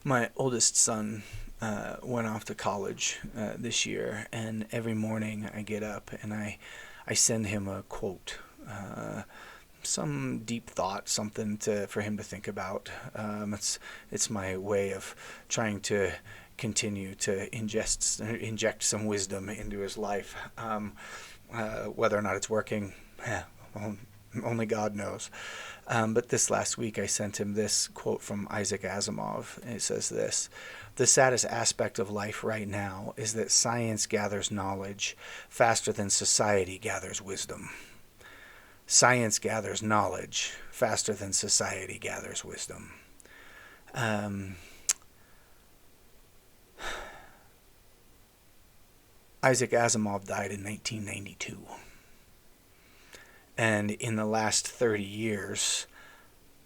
My oldest son went off to college this year, and every morning I get up and I send him a quote, some deep thought, something for him to think about. It's my way of trying to continue to inject some wisdom into his life. Whether or not it's working, well, only God knows. But this last week I sent him this quote from Isaac Asimov. It says this: "The saddest aspect of life right now is that science gathers knowledge faster than society gathers wisdom." Science gathers knowledge faster than society gathers wisdom. Um, Isaac Asimov died in 1992. And in the last 30 years,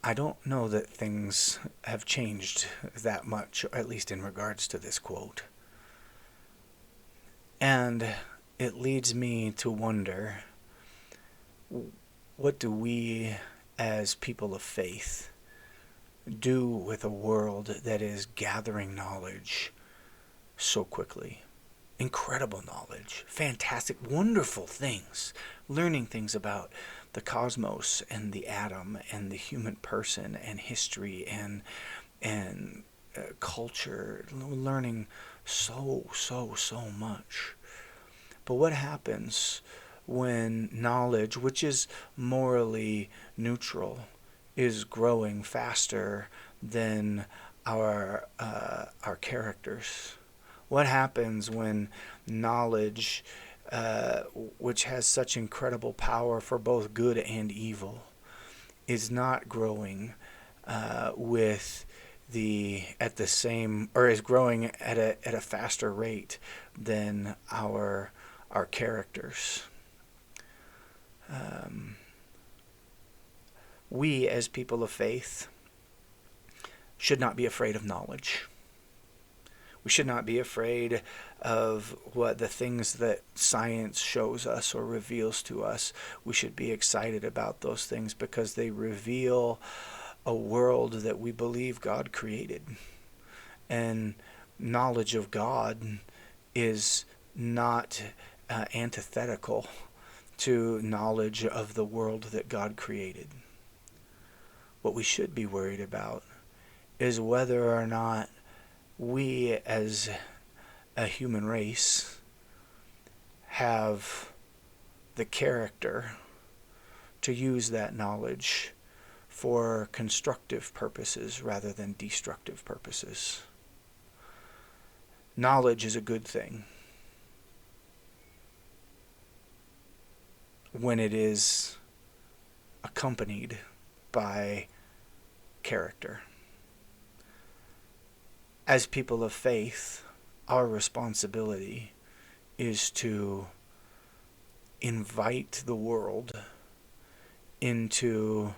I don't know that things have changed that much, at least in regards to this quote. And it leads me to wonder, what do we as people of faith do with a world that is gathering knowledge so quickly? Incredible knowledge, fantastic, wonderful things, learning things about the cosmos and the atom and the human person and history and culture, learning so much. But what happens when knowledge, which is morally neutral, is growing faster than our characters? What happens when knowledge, which has such incredible power for both good and evil, is not growing with the at the same, or is growing at a faster rate than our characters? Um, we as people of faith should not be afraid of knowledge. We should not be afraid of what the things that science shows us or reveals to us. We should be excited about those things because they reveal a world that we believe God created. And knowledge of God is not antithetical to knowledge of the world that God created. What we should be worried about is whether or not we as a human race have the character to use that knowledge for constructive purposes rather than destructive purposes. Knowledge is a good thing when it is accompanied by character. As people of faith, our responsibility is to invite the world into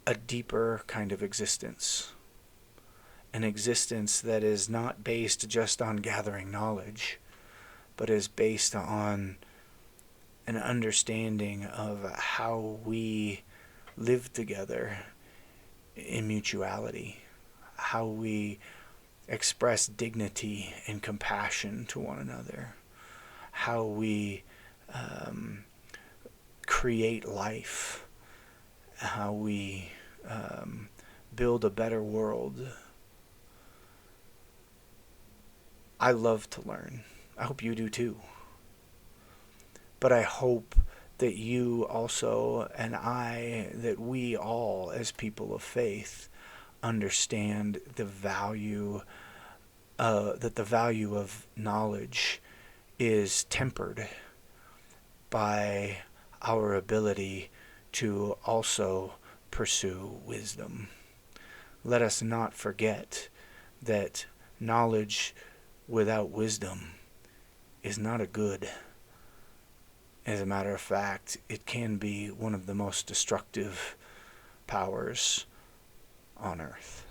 a deeper kind of existence. An existence that is not based just on gathering knowledge, but is based on an understanding of how we live together in mutuality, how we express dignity and compassion to one another, how we create life, how we build a better world. I love to learn. I hope you do too. But I hope that you also and I, that we all as people of faith, understand the value, that the value of knowledge is tempered by our ability to also pursue wisdom. Let us not forget that knowledge without wisdom is not a good. As a matter of fact, it can be one of the most destructive powers on earth.